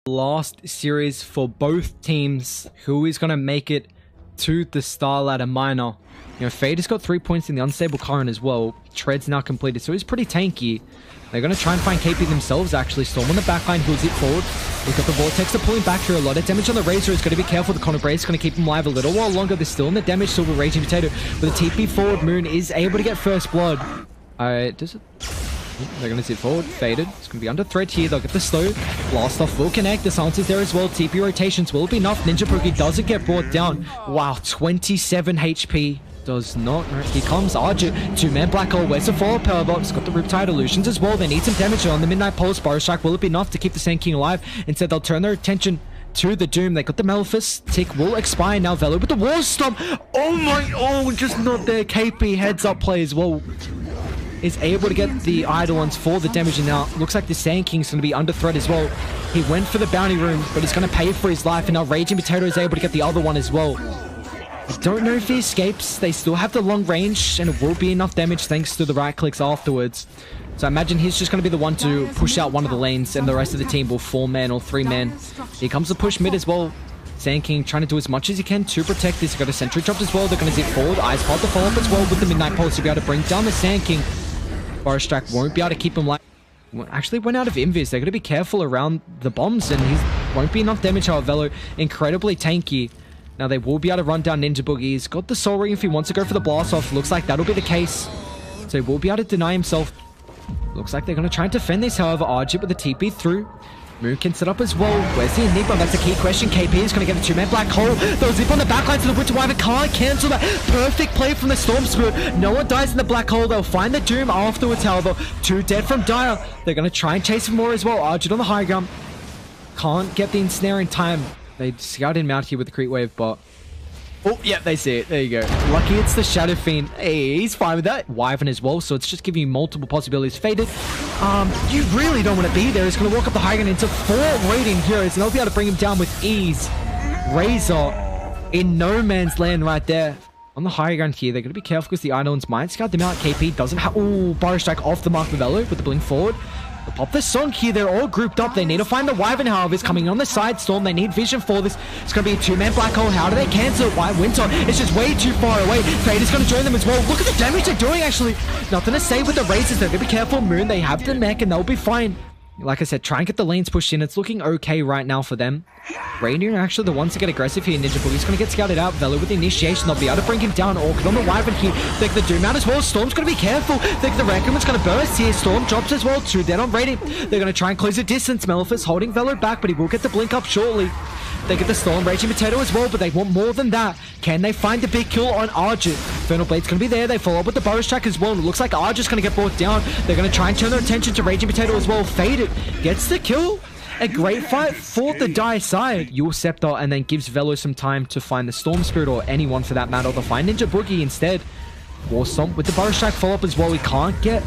Last series for both teams. Who is going to make it to the Star Ladder Minor? You know, Fade has got 3 points in the Unstable Current as well. Tread's now completed, so he's pretty tanky. They're going to try and find KP themselves, actually. Storm on the backline, he'll zip forward. We've got the Vortex to pulling back here. A lot of damage on the Razor. He's got to be careful. The Connor Brace is going to keep him alive a little while longer. They're still in the damage. Silver Raging Potato with a TP forward. Moon is able to get first blood. Does it? They're going to zip forward. Faded. It's going to be under threat here. They'll get the slow. Blast off will connect. The silence is there as well. TP rotations will be enough. Ninja Pookie doesn't get brought down. Wow, 27 HP. Does not. Here comes Arjit. Two-man Black Hole. Where's the follow power box? Got the Riptide Illusions as well. They need some damage on the Midnight Pulse. Burrow Strike. Will it be enough to keep the Sand King alive? Instead, they'll turn their attention to the Doom. They got the Malefice. Tick will expire now. Velo with the Wall Stomp. Oh my. Oh, just not there. KP heads up play as well. Is able to get the Eidolons for the damage, and now looks like the Sand King's going to be under threat as well. He went for the bounty room, but he's going to pay for his life, and now Raging Potato is able to get the other one as well. I don't know if he escapes. They still have the long range, and it will be enough damage thanks to the right clicks afterwards. So I imagine he's just going to be the one to push out one of the lanes, and the rest of the team will 4-man or 3-man. Here comes the push mid as well. Sand King trying to do as much as he can to protect this. He's got a sentry drop as well. They're going to zip forward. Ice Pod to follow up as well with the Midnight Pulse to be able to bring down the Sand King. Burrow Strike won't be able to keep him alive. Actually went out of Invis. They're going to be careful around the bombs, and he won't be enough damage. However, Velo incredibly tanky. Now they will be able to run down Ninja Boogie. He's got the Soul Ring if he wants to go for the blast off. Looks like that'll be the case. So he will be able to deny himself. Looks like they're going to try and defend this. However, Arjit with the TP through. Moon can set up as well. Where's the Enigma? That's a key question. KP is going to get a two-man Black Hole. They'll zip on the backline to the Winter Wyvern. Can't cancel that. Perfect play from the Storm Spirit. No one dies in the Black Hole. They'll find the Doom afterwards, however. 2 dead from Dire. They're going to try and chase him more as well. Arjit on the high ground. Can't get the ensnare in time. They scouted him out here with the Creep Wave, but... Oh, yeah, they see it. There you go. Lucky it's the Shadow Fiend. Hey, he's fine with that. Wyvern as well, so it's just giving you multiple possibilities. Faded. You really don't want to be there. He's going to walk up the high ground into 4 Radiant Heroes, and they'll be able to bring him down with ease. Razor in no man's land right there. On the high ground here, they're going to be careful because the Eidolons might scout them out. KP doesn't have... Oh, Burrow Strike off the mark with Velo with the blink forward. They'll pop the Song here. They're all grouped up. They need to find the Wyvern, however, is coming on the side storm. They need vision for this. It's going to be a 2-man Black Hole. How do they cancel it? Why Winter? It's just way too far away. Fade is going to join them as well. Look at the damage they're doing, actually. Nothing to say with the Razors. They're going to be careful. Moon, they have the mech, and they'll be fine. Like I said, try and get the lanes pushed in. It's looking okay right now for them. Reindeer are actually the ones to get aggressive here. Ninja Boogie's going to get scouted out. Velo with the initiation. They'll be able to bring him down. Orchid on the Wyvern here. They get the Doom out as well. Storm's going to be careful. They get the Reckon's going to burst here. Storm drops as well. 2 dead on Radiant. They're going to try and close the distance. Malefice holding Velo back, but he will get the blink up shortly. They get the Storm Raging Potato as well, but they want more than that. Can they find the big kill on Arjit? Infernal Blade's going to be there. They follow up with the Burrow Strike as well. It looks like Arjit's going to get brought down. They're going to try and turn their attention to Raging Potato as well. Faded gets the kill. A great fight for the Dire side. Yule Scepter, and then gives Velo some time to find the Storm Spirit, or anyone for that matter. They'll find Ninja Boogie instead. Warstomp with the Burrow Strike follow up as well. He can't get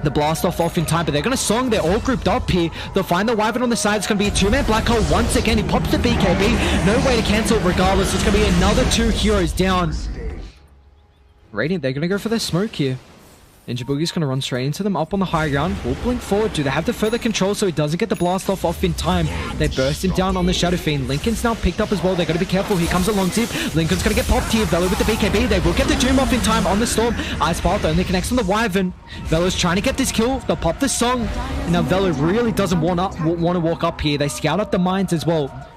the blast off in time, but they're going to Song. They're all grouped up here. They'll find the Wyvern on the side. It's going to be a 2-man Black Hole once again. He pops the BKB. No way to cancel it regardless. It's going to be another 2 heroes down. Radiant, they're going to go for their smoke here. Ninja Boogie's going to run straight into them up on the high ground. Will blink forward. Do they have the further control so he doesn't get the blast off in time? They burst him down on the Shadow Fiend. Lincoln's now picked up as well. They're going to be careful. Here comes a long zip. Lincoln's going to get popped here. Velo with the BKB. They will get the Doom off in time on the Storm. Ice Path only connects on the Wyvern. Velo's trying to get this kill. They'll pop the Song. And now Velo really doesn't want to walk up here. They scout up the mines as well.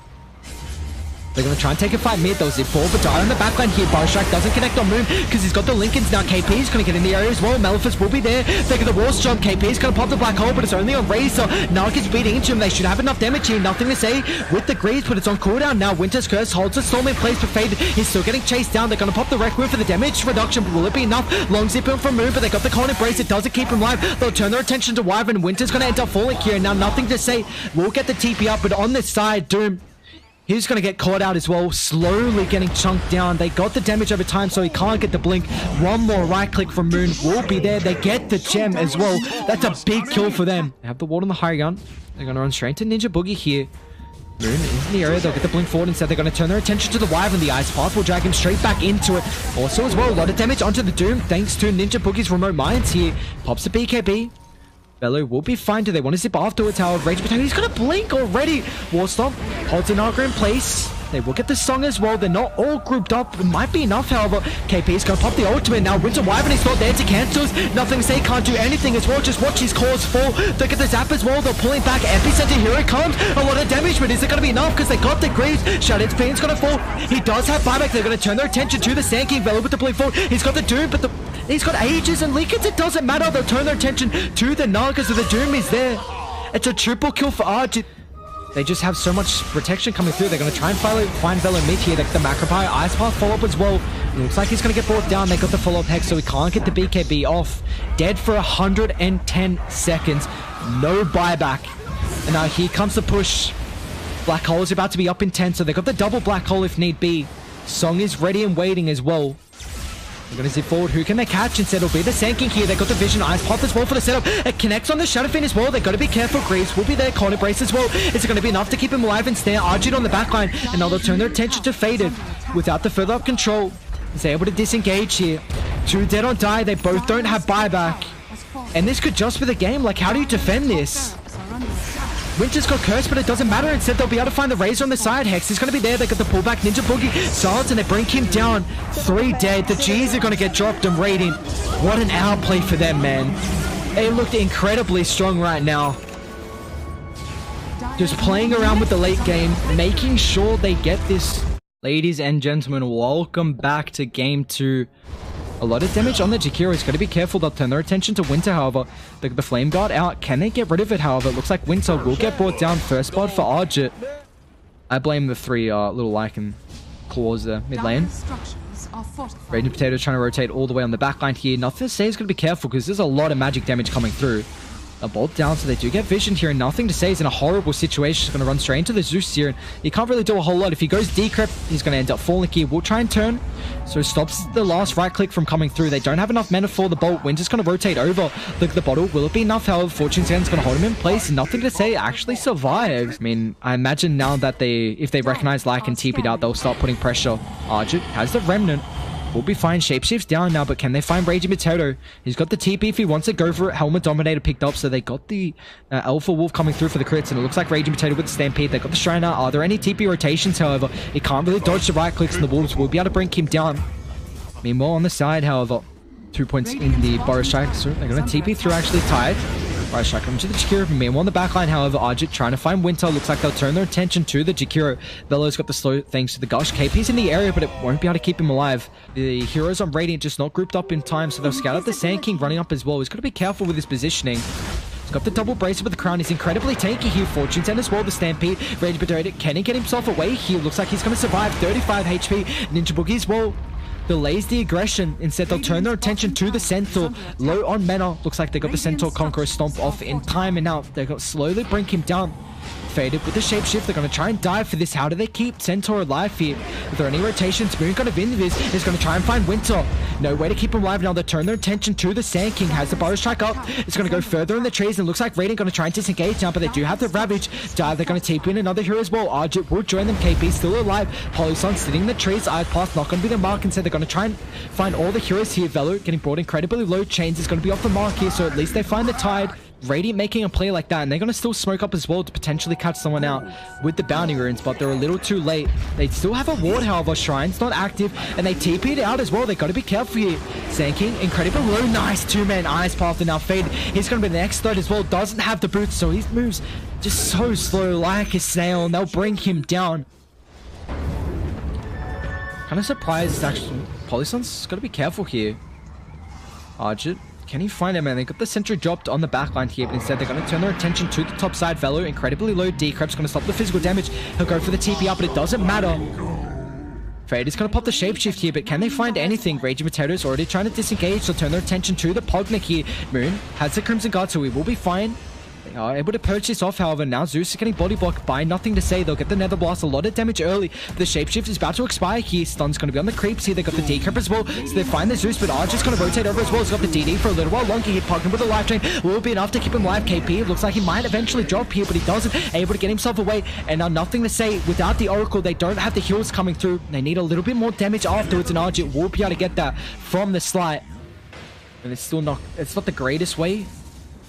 They're going to try and take a fight mid. They'll zip forward, but Dire on the backline here. Burrow Strike doesn't connect on Moon because he's got the Lincolns now. KP is going to get in the area as well. Malefice will be there. They get the Wall Jump. KP is going to pop the Black Hole, but it's only on Razor. Narc is beating into him. They should have enough damage here. Nothing to say with the Greaves, but it's on cooldown now. Winter's Curse holds the Storm in place, but Faded. He's still getting chased down. They're going to pop the Requiem for the damage reduction, but will it be enough? Long zip in from Moon, but they got the Cold Embrace. It doesn't keep him alive. They'll turn their attention to Wyvern. Winter's going to end up falling here. Now nothing to say. We'll get the TP up, but on this side, Doom, he's going to get caught out as well, slowly getting chunked down. They got the damage over time, so he can't get the blink. One more right click from Moon will be there. They get the gem as well. That's a big kill for them. They have the ward on the high gun. They're going to run straight to Ninja Boogie here. Moon is in the area. They'll get the blink forward instead. They're going to turn their attention to the Wyvern. The Ice Path will drag him straight back into it. Also as well, a lot of damage onto the Doom thanks to Ninja Boogie's remote mines here. Pops the BKB. Bello will be fine. Do they want to zip afterwards? Howard, Rage Potato, he's got a blink already. War Stomp holds an Naga in place. They will get the song as well. They're not all grouped up. It might be enough, however. KP's going to pop the ultimate now. Winter Wyvern is not there to cancel. Nothing to say, can't do anything as well. Just watch his cores fall. They get the zap as well. They're pulling back. Epicenter, here it comes. A lot of damage, but is it going to be enough? Because they got the Greaves. Shadow's Pain's going to fall. He does have buyback. They're going to turn their attention to the Sand King. Velo with the blink forward. He's got the Doom, but he's got Aegis and Leakins. It doesn't matter. They'll turn their attention to the Naga, so the Doom is there. It's a triple kill for Arjit. They just have so much protection coming through. They're going to try and find Velo mid here. They get the Macropie, Ice Path follow-up as well. It looks like he's going to get brought down. They got the follow-up Hex, so he can't get the BKB off. Dead for 110 seconds. No buyback. And now here comes the push. Black Hole is about to be up in 10, so they got the double Black Hole if need be. Song is ready and waiting as well. They're going to zip forward. Who can they catch? Instead, it'll be the Sand King here. They got the Vision. Ice Path as well for the setup. It connects on the Shadow Fiend as well. They got to be careful. Greaves will be there. Corner Brace as well. Is it going to be enough to keep him alive and snare Arjit on the backline? And now they'll turn their attention to Faded. Without the further up control, they're able to disengage here. 2 dead on die. They both don't have buyback. And this could just be the game. Like, how do you defend this? Winter's got cursed, but it doesn't matter. Instead, they'll be able to find the Razor on the side. Hex is going to be there. They got the pullback. Ninja Boogie. Silence, and they bring him down. 3 dead. The G's are going to get dropped and raiding. What an outplay for them, man. They looked incredibly strong right now. Just playing around with the late game, making sure they get this. Ladies and gentlemen, welcome back to Game 2. A lot of damage on the Jakiro. He's got to be careful. They'll turn their attention to Winter, however. The Flame Guard out. Can they get rid of it, however? It looks like Winter will get brought down. First blood for Arjit. I blame the 3 little Lycan claws there. Mid lane. Raging Potato trying to rotate all the way on the back line here. Nothing to say. He's going to be careful because there's a lot of magic damage coming through. A bolt down, so they do get vision here, and nothing to say. He's in a horrible situation. He's going to run straight into the Zeus here, and he can't really do a whole lot. If he goes decrypt, he's going to end up falling here. We'll try and turn, so it stops the last right click from coming through. They don't have enough mana for the bolt. Winter's going to rotate over. Look at the bottle. Will it be enough? However, Fortune's going to hold him in place. Nothing to say. Actually survives. I mean, I imagine now that if they recognize Lycan TP'd out, they'll start putting pressure. Arjit has the Remnant. Will be fine. Shapeshift's down now, but can they find Raging Potato? He's got the TP if he wants to go for it. Helmet Dominator picked up, so they got the Alpha Wolf coming through for the crits, and it looks like Raging Potato with the Stampede. They got the Shriner. Are there any TP rotations, however? He can't really dodge the right clicks, and the Wolves will be able to bring him down. Meanwhile, on the side, however, 2 points in the Boris Strike, so they're going to TP through actually tied. Boris Strike into the Jakiro. Meanwhile, on the backline, however, Arjit trying to find Winter. Looks like they'll turn their attention to the Jakiro. Velo's got the slow thanks to the Gush. KP's in the area, but it won't be able to keep him alive. The heroes on Radiant just not grouped up in time, so they'll scout out the Sand King running up as well. He's got to be careful with his positioning. He's got the double bracer with the crown. He's incredibly tanky here. Fortune's and as well the Stampede. Raging Potato, can he get himself away here? Looks like he's going to survive. 35 HP. Ninja Boogie as well. Delays the aggression. Instead, they'll turn their attention to the Centaur. Low on mana. Looks like they got the Centaur Conqueror stomp off in time, and now they're going to slowly bring him down. Faded with the Shapeshift. They're going to try and dive for this. How do they keep Centaur alive here? If there are any rotations, Moon going to win this. He's going to try and find Winter. No way to keep him alive now. They turn their attention to the Sand King. Has the Boros Strike up. It's going to go further in the trees, and looks like Radiant going to try and disengage now, but they do have the Ravage. Dive. They're going to TP in another hero as well. Arjit will join them. KP still alive. Polyson sitting in the trees. Ice Path not going to be the mark. Instead, they're going to try and find all the heroes here. Velo getting brought incredibly low. Chains is going to be off the mark here, so at least they find the Tide. Radiant making a play like that, and they're going to still smoke up as well to potentially catch someone out with the bounty runes, but they're a little too late. They still have a ward, however. Shrine's not active, and they TP'd out as well. They got to be careful here. Sand King, incredible low. Nice 2-man Ice Path, and now Fade. He's going to be the next third as well. Doesn't have the boots, so he moves just so slow like a snail, and they'll bring him down. Kind of surprised, actually. Polyson's got to be careful here. Arjit. Can he find him, man? They got the sentry dropped on the backline here, but instead they're going to turn their attention to the top side. Velo, incredibly low. Decrep's going to stop the physical damage. He'll go for the TP up, but it doesn't matter. Fade is going to pop the Shapeshift here, but can they find anything? Raging Potato's already trying to disengage. They'll turn their attention to the Pognik here. Moon has the Crimson Guard, so he will be fine. They are able to purge this off, however. Now Zeus is getting body blocked by Nothing to Say. They'll get the Nether Blast, a lot of damage early. The Shapeshift is about to expire here. Stun's going to be on the creeps here. They got the Decrypt as well, so they find the Zeus, but Archer's going to rotate over as well. He's got the DD for a little while longer. He Pognik with a life chain. Will be enough to keep him alive. KP looks like he might eventually drop here, but he doesn't. Able to get himself away, and now Nothing to Say. Without the Oracle, they don't have the heals coming through. They need a little bit more damage afterwards, and Archer will be able to get that from the Slight. And it's still not, it's not the greatest way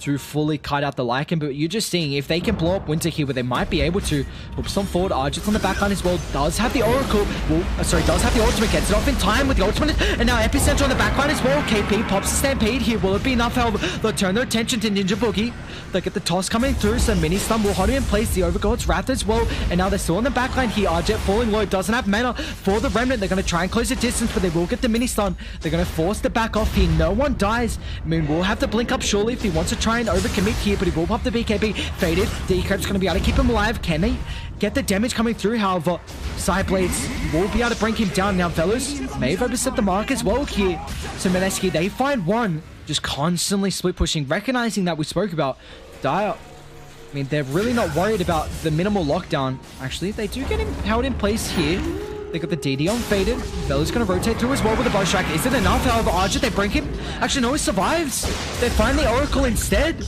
to fully cut out the Lycan, but you're just seeing if they can blow up Winter here, where they might be able to. Whoops on forward, Argent's on the backline as well, does have the Oracle, does have the ultimate, gets it off in time with the ultimate, and now Epicenter on the backline as well. KP pops the Stampede here, will it be enough? However, they'll turn their attention to Ninja Boogie. They'll get the toss coming through, so Mini Stun will hold him in place, the Overgod's Wrath as well, and now they're still on the backline here. Argent falling low, doesn't have mana for the Remnant. They're going to try and close the distance, but they will get the Mini Stun. They're going to force the back off here, no one dies. Moon will have to blink up surely if he wants to try and overcommit here, but he will pop the BKB. Faded, Decrep's going to be able to keep him alive. Can they get the damage coming through? However, Sideblades will be able to bring him down. Now Velos may have overstepped the mark as well here. So MINESKI, they find one, just constantly split pushing, recognizing that we spoke about Dire. I mean, they're really not worried about the minimal lockdown. Actually, they do get him held in place here. They got the DD on Faded. Velo's going to rotate through as well with the bow strike. Is it enough? However, Archer, they bring him. Actually, no, he survives. They find the Oracle instead.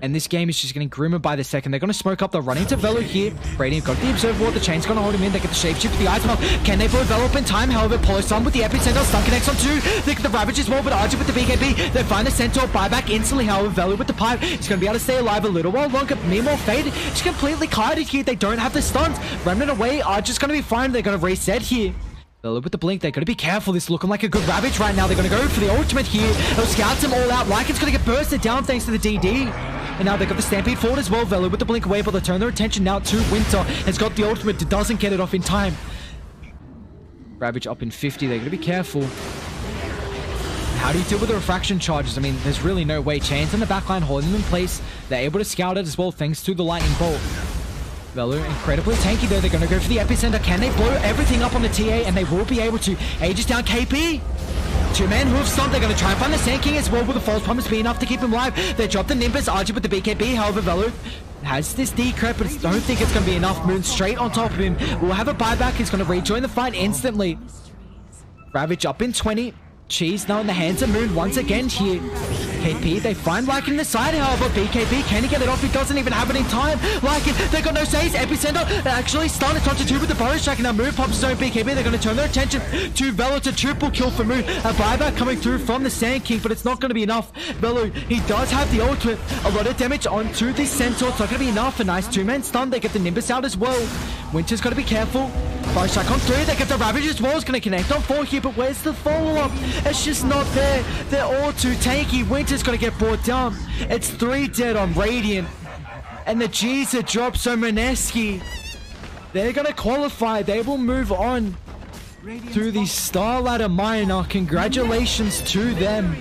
And this game is just getting grimmer by the second. They're going to smoke up. They're running to Velo here. Radiant got the Observer Ward. The Chain's going to hold him in. They get the Shapeshift, the Item Up. Can they blow Velo up in time? However, Polo Stun with the Epicenter. Stun connects on two. They get the Ravage as well, but Archer with the BKB. They find the Centaur buyback instantly. However, Velo with the Pipe. He's going to be able to stay alive a little while longer. Meanwhile, Fade is completely kited here. They don't have the stuns. Remnant away. Archer's going to be fine. They're going to reset here. Velo with the blink, they're going to be careful. This is looking like a good Ravage right now. They're going to go for the ultimate here. They'll scout them all out. Lycan's going to get bursted down thanks to the DD. And now they've got the Stampede forward as well. Velo with the blink away, but they turn their attention now to Winter. Has got the ultimate, doesn't get it off in time. Ravage up in 50. They're going to be careful. How do you deal with the refraction charges? I mean, there's really no way. Chains in the backline holding them in place. They're able to scout it as well thanks to the Lightning Bolt. Velo incredibly tanky though. They're going to go for the Epicenter. Can they blow everything up on the TA? And they will be able to. Aegis down KP. Two-man hoof stomp. They're going to try and find the Sand King as well. Will the False Promise be enough to keep him alive? They drop the Nimbus. Archie with the BKB. However, Velo has this Decrep, but I don't think it's going to be enough. Moon straight on top of him. We'll have a buyback. He's going to rejoin the fight instantly. Ravage up in 20. Cheese now in the hands of Moon once again here. KP, they find Lycan in the side, however, BKB, can he get it off? He doesn't even have it in time. Lycan, they got no saves. Epicenter, actually started to 2 with the bonus strike. Now Moon pops his own BKB. They're going to turn their attention to Velo to triple kill for Moon. A buyback coming through from the Sand King, but it's not going to be enough. Velo, he does have the ultimate. A lot of damage onto the Centaur. It's not going to be enough. A nice 2-man stun. They get the Nimbus out as well. Winter's got to be careful. Bonus strike on 3. They get the Ravage as well. It's going to connect on 4 here, but where's the follow-up? It's just not there. They're all too tanky. Winter's going to get brought down. It's 3 dead on Radiant. And the G's are dropped, so MINESKI, they're going to qualify. They will move on to the STARLADDER Minor. Congratulations to them.